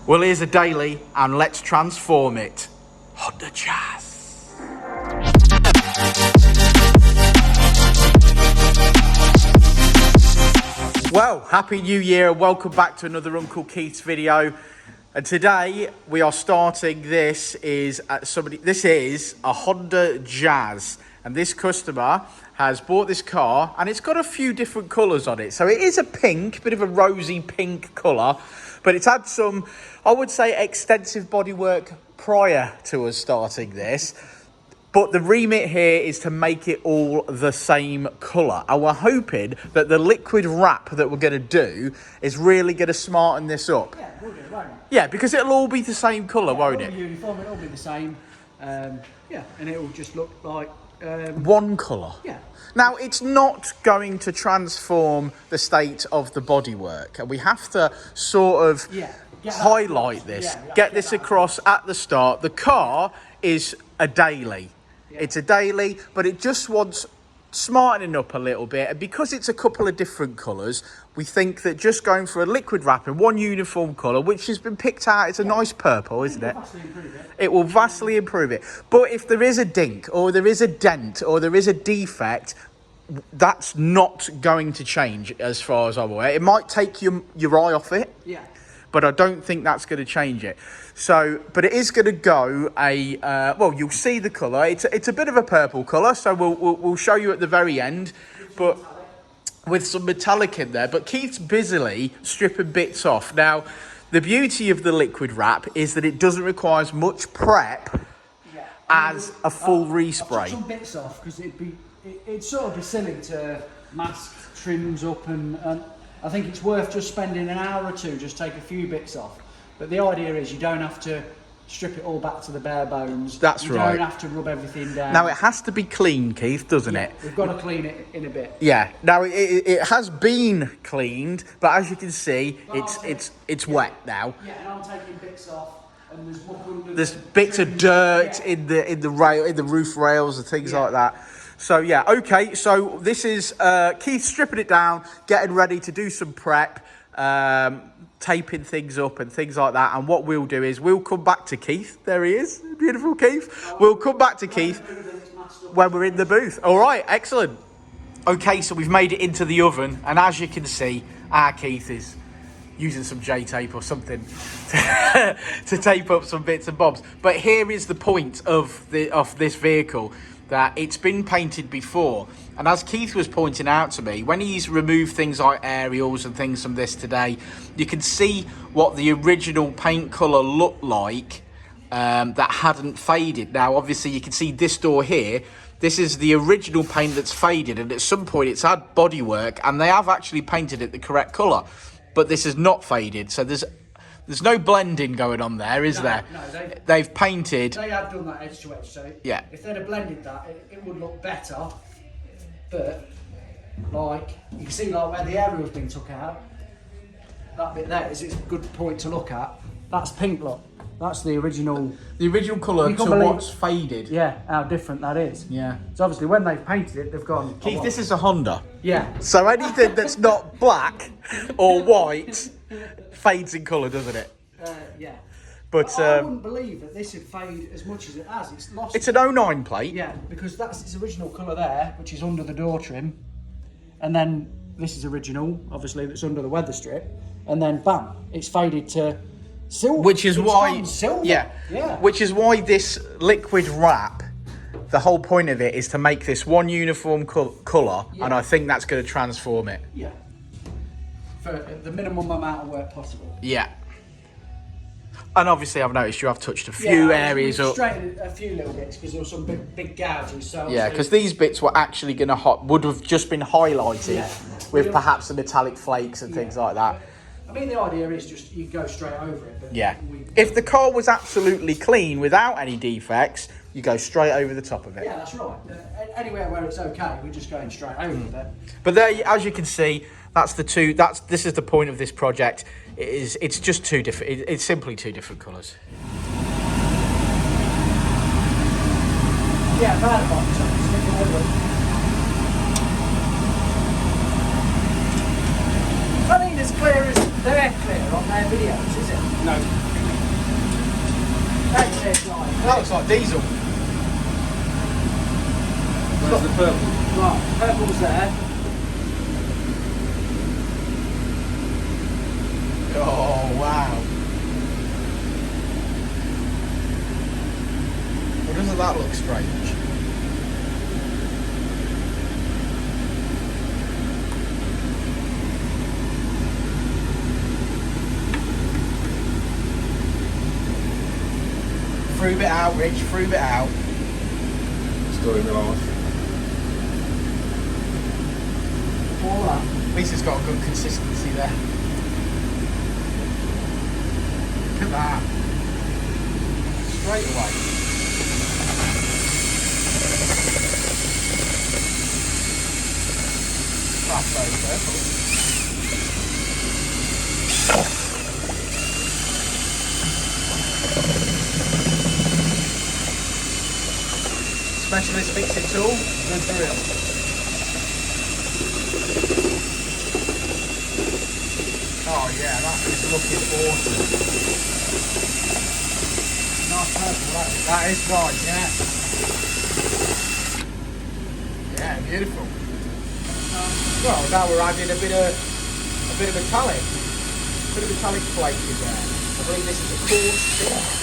Well, here's a daily, and let's transform it. Honda Jazz. Well, Happy New Year, and welcome back to another Uncle Keith's video. And today we are starting, this is a Honda Jazz. And this customer has bought this car, and it's got a few different colours on it. So it is a pink, bit of a rosy pink colour, but it's had some, I would say, extensive bodywork prior to us starting this. But the remit here is to make it all the same colour. And we're hoping that the liquid wrap that we're going to do is really going to smarten this up. Yeah, we'll do it, won't it? Yeah, because it'll all be the same colour, won't it? It'll be uniform, it'll be the same. Yeah, and it'll just look like... one colour. Yeah. Now, it's not going to transform the state of the bodywork. And we have to sort of highlight this, get this across at the start. The car is a daily. Yeah. It's a daily, but it just wants smartening up a little bit. And because it's a couple of different colours, we think that just going for a liquid wrap in one uniform colour, which has been picked out, it's a nice purple, isn't it? It will vastly improve it. But if there is a dink, or there is a dent, or there is a defect, that's not going to change as far as I'm aware. It might take your eye off it. Yeah. But I don't think that's going to change it. So, but it is going to go well, you'll see the colour. It's a bit of a purple colour, so we'll show you at the very end, but with some metallic in there. But Keith's busily stripping bits off. Now, the beauty of the liquid wrap is that it doesn't require as much prep as a full respray. I'll some bits off because it'd sort of be silly to mask trims up, and I think it's worth just spending an hour or two, just take a few bits off. But the idea is you don't have to strip it all back to the bare bones. That's right. You don't have to rub everything down. Now, it has to be clean, Keith, doesn't it? We've got to clean it in a bit. Yeah. Now, it has been cleaned, but as you can see, it's wet now. Yeah, and I'm taking bits off, and there's muck under. There's bits of dirt in the roof rails and things like that. So yeah, okay. So this is Keith stripping it down, getting ready to do some prep, taping things up and things like that. And what we'll do is we'll come back to Keith. There he is, beautiful Keith. We'll come back to Keith when we're in the booth. All right, excellent. Okay, so we've made it into the oven, and as you can see, our Keith is using some J-tape or something to tape up some bits and bobs. But here is the point of this vehicle, that it's been painted before. And as Keith was pointing out to me, when he's removed things like aerials and things from this today, you can see what the original paint colour looked like that hadn't faded. Now, obviously, you can see this door here. This is the original paint that's faded, and at some point it's had bodywork, and they have actually painted it the correct colour. But this is not faded, so there's no blending going on there, is there? No, they've painted. They have done that edge to edge, so yeah. If they'd have blended that, it would look better. But like you can see, like where the aerial's been took out, that bit there is a good point to look at. That's pink, look. That's the original. The original colour to what's faded. Yeah, how different that is. Yeah. So obviously, when they've painted it, they've gone. Keith, this is a Honda. Yeah. So anything that's not black or white fades in colour, doesn't it? Yeah. But I wouldn't believe that this would fade as much as it has. It's lost. It's an 09 plate. Yeah, because that's its original colour there, which is under the door trim, and then this is original, obviously, that's under the weather strip, and then bam, it's faded to silver. Which is why, silver. Yeah. Which is why this liquid wrap, the whole point of it is to make this one uniform colour, and I think that's going to transform it. Yeah. For the minimum amount of work possible. Yeah. And obviously, I've noticed you have touched a few areas up. Straightened a few little bits because there were some big gouges. So yeah, because these bits were actually going to would have just been highlighted with perhaps the metallic flakes and things like that. I mean, the idea is just you go straight over it. But yeah. If the car was absolutely clean without any defects, you go straight over the top of it. Yeah, that's right. Anywhere where it's okay, we're just going straight over it. But there, as you can see, this is the point of this project. It's just two different. It's simply two different colours. Yeah, bad box. I think as clear as they're clear on their videos, is it? No. That looks like diesel. Where's the purple? Right, purple's there. Oh, wow. Well, doesn't that look strange? Prove it out, Rich, prove it out. Story of my life. All that. At least it's got a good consistency there. Look at that. Straight away. That's very purple. Specialist fixing tool, good drill. Oh yeah, that is looking awesome. Nice purple, that is. That is nice, yeah. Yeah, beautiful. Well, now we're adding a bit of metallic. A bit of metallic flake in there. I believe this is a Colt steel.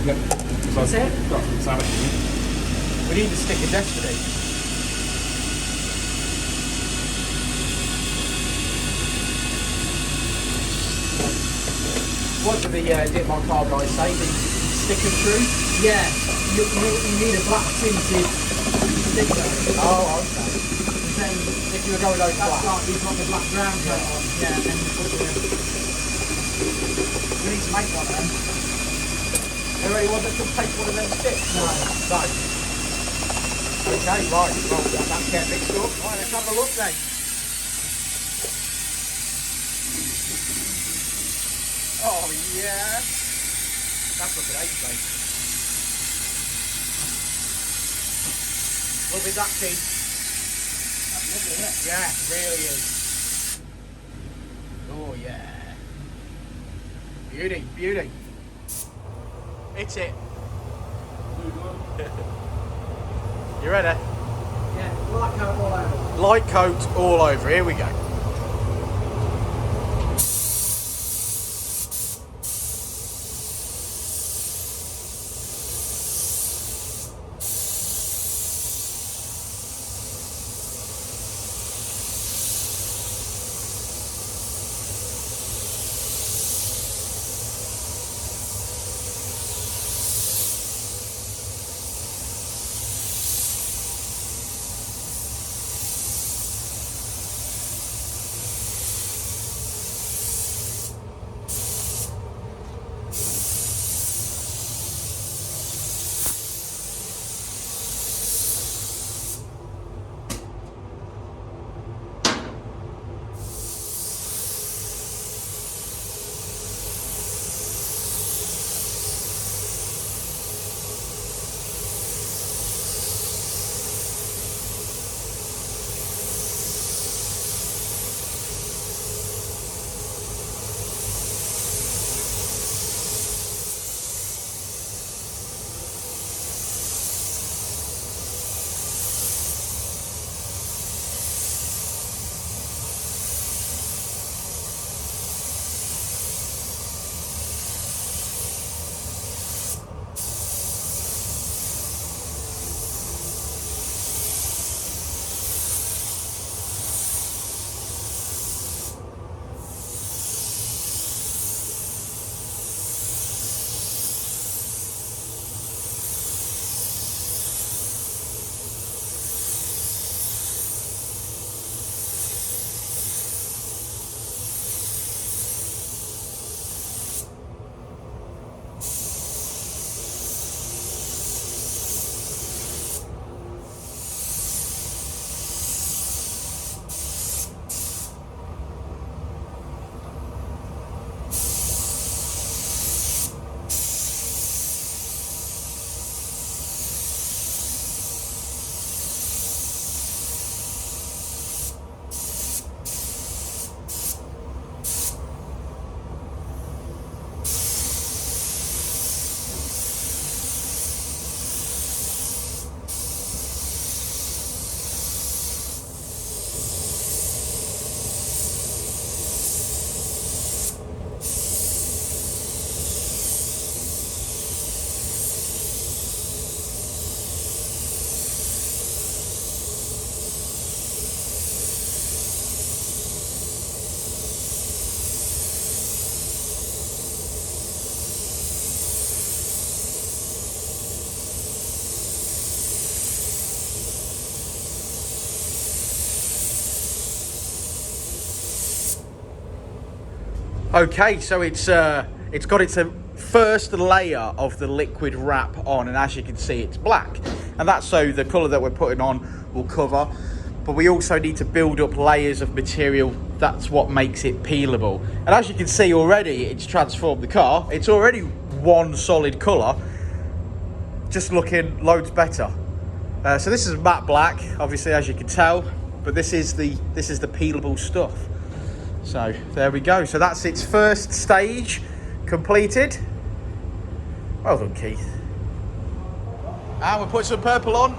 Yep. That's it? Got some salad in it. We need to stick a destiny. What do the dipyourcar guys say? The stick and true? Yeah, you need a black tinted sticker. Oh, okay. Then If you were going over that's black. like you've got the black ground coat on. Yeah, and then you put the... We need to make one then. Is there anyone that can take one of them sticks? No. No. Okay, right. Well, that's getting mixed up. Right, let's have a look then. Oh, yeah. That's looking ace, mate. Loving that key. That's lovely, isn't it? Yeah, really is. Oh, yeah. Beauty, beauty. Hit it. You ready? Yeah, light coat all over. Light coat all over. Here we go. Okay, so it's got its first layer of the liquid wrap on, and as you can see, it's black, and that's so the colour that we're putting on will cover. But we also need to build up layers of material. That's what makes it peelable. And as you can see already, it's transformed the car. It's already one solid colour, just looking loads better. So this is matte black, obviously, as you can tell, but this is the peelable stuff. So there we go. So that's its first stage completed. Well done, Keith. And we'll put some purple on.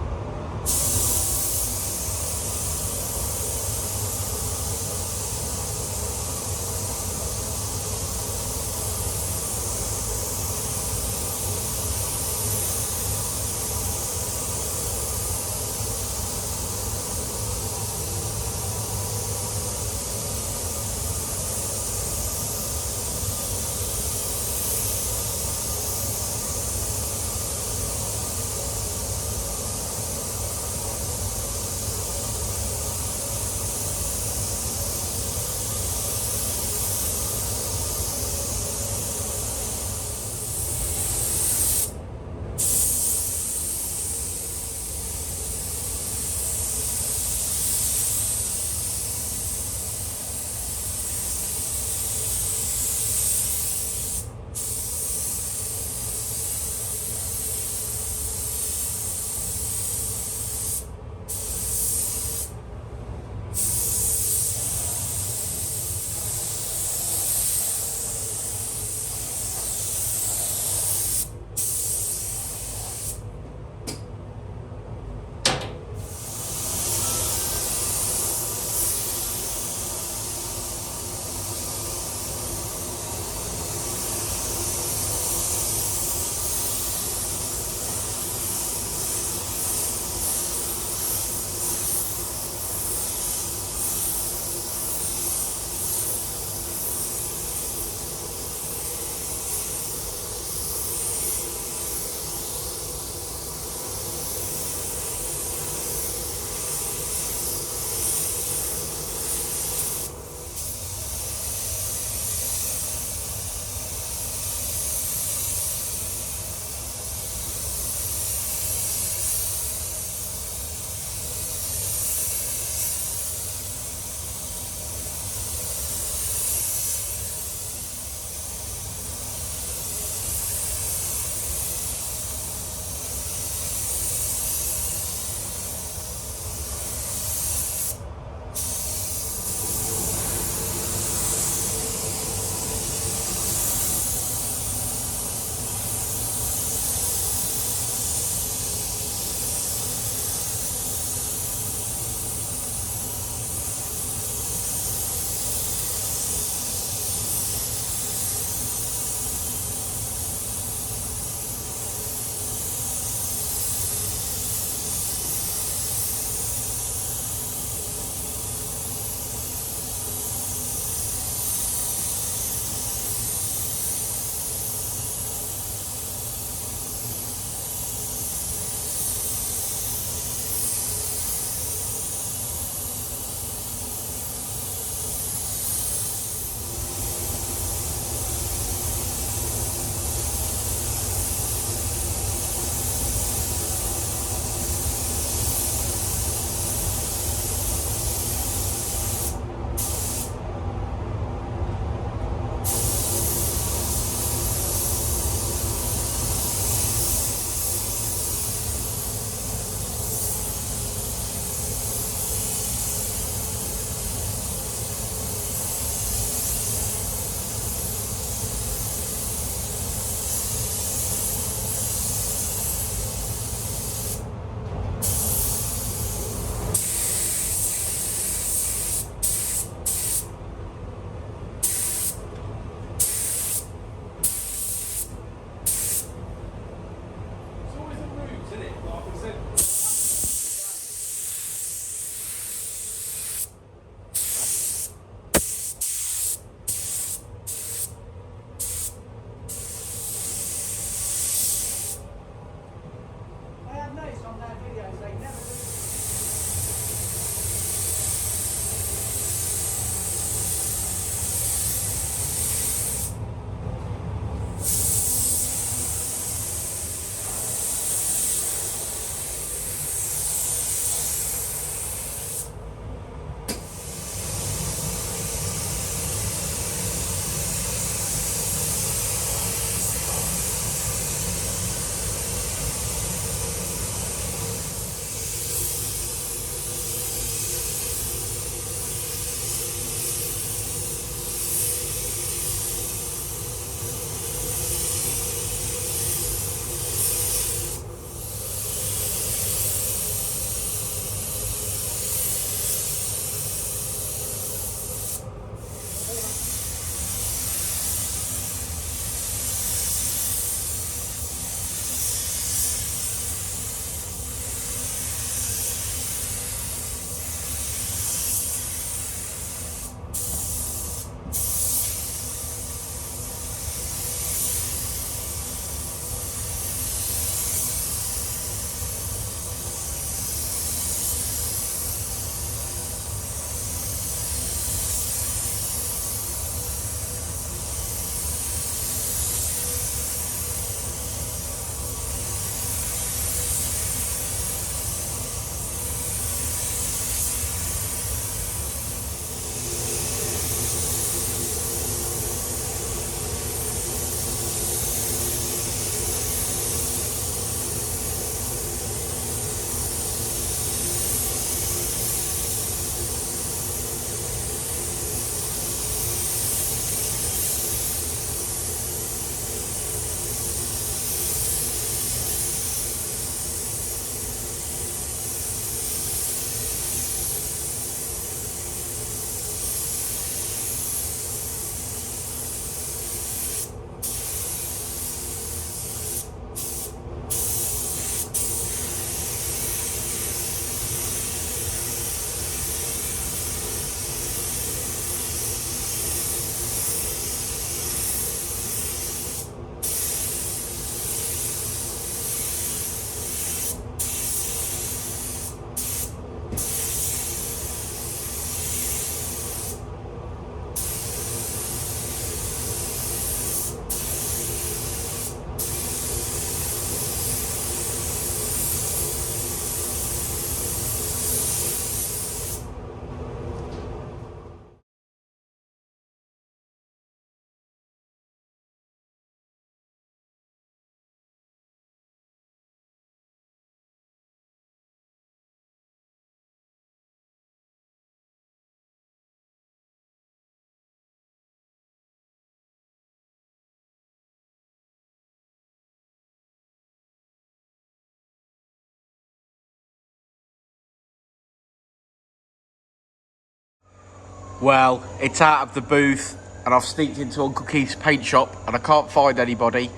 Well, it's out of the booth and I've sneaked into Uncle Keith's paint shop and I can't find anybody.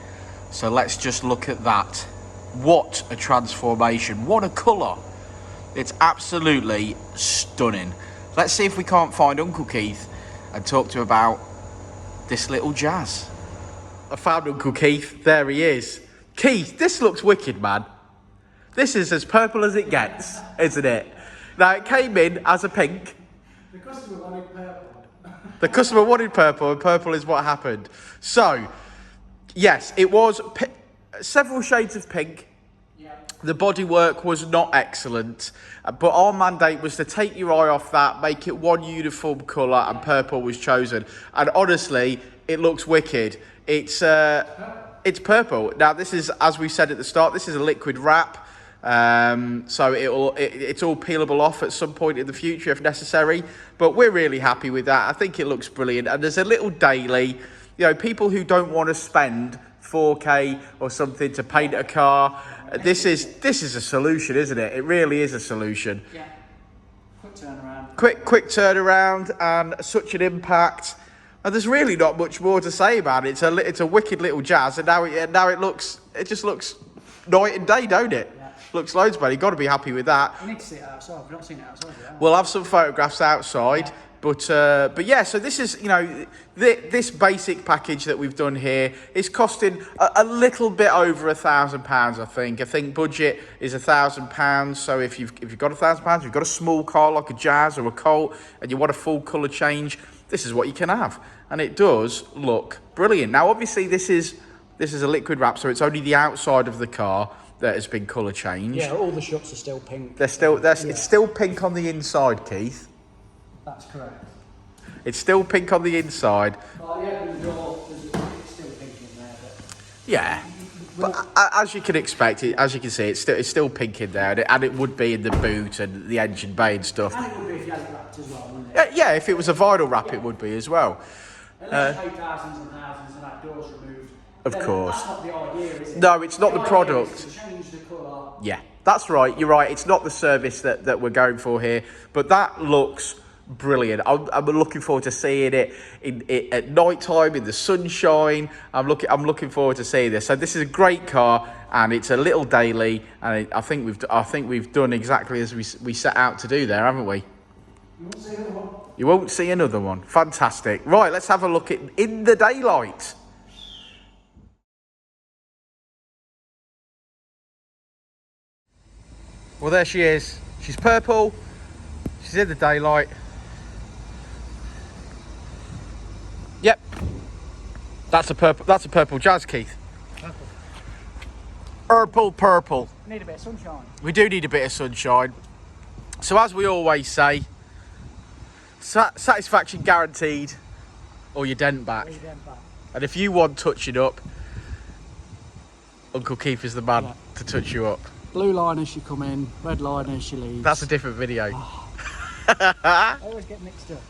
So let's just look at that. What a transformation. What a colour. It's absolutely stunning. Let's see if we can't find Uncle Keith and talk to him about this little jazz. I found Uncle Keith. There he is. Keith, this looks wicked, man. This is as purple as it gets, isn't it? Now, it came in as a pink. The customer wanted purple. The customer wanted purple, and purple is what happened. So, yes, it was several shades of pink. Yeah. The bodywork was not excellent, but our mandate was to take your eye off that, make it one uniform colour, and purple was chosen. And honestly, it looks wicked. It's purple. Now, this is, as we said at the start, this is a liquid wrap. So it's all peelable off at some point in the future if necessary, but we're really happy with that. I think it looks brilliant, and there's a little daily, you know, people who don't want to spend 4K or something to paint a car, this is a solution, isn't it? It really is a solution. Yeah. Quick turnaround. Quick turnaround and such an impact. And there's really not much more to say about it. It's a wicked little jazz, and now it just looks night and day, don't it? Yeah. Looks loads better. You've got to be happy with that. You need to see it outside. We've not seen it outside yet. We'll have some photographs outside, yeah. but yeah. So this is, you know, this basic package that we've done here is costing a little bit over £1,000. I think budget is £1,000. So if you've got £1,000, you've got a small car like a Jazz or a Colt, and you want a full colour change, this is what you can have, and it does look brilliant. Now, obviously, this is a liquid wrap, so it's only the outside of the car that has been colour changed. Yeah, all the shots are still pink. It's still pink on the inside, Keith. That's correct. It's still pink on the inside. Well, yeah, the door, it's still pink in there, but... Yeah. But as you can expect, as you can see, it's still pink in there, and it would be in the boot and the engine bay and stuff. And it would be if you had it wrapped as well, wouldn't it? Yeah, if it was a vinyl wrap, it would be as well. Unless you pay thousands and thousands and that door's removed. Of then course. That's not the idea, is it? No, it's not the idea product. is to change the colour. Yeah, that's right. You're right. It's not the service that we're going for here, but that looks brilliant. I'm looking forward to seeing it at night time in the sunshine. I'm looking forward to seeing this. So this is a great car, and it's a little daily, and I think we've done exactly as we set out to do there, haven't we? You won't see another one. You won't see another one. Fantastic. Right, let's have a look at in the daylight. Well, there she is. She's purple. She's in the daylight. Yep. That's a purple Jazz, Keith. Purple. Need a bit of sunshine. We do need a bit of sunshine. So as we always say, satisfaction guaranteed, or your dent back. And if you want touching up, Uncle Keith is the man to touch you up. Blue line as she come in, red line as she leaves. That's a different video. I always get mixed up.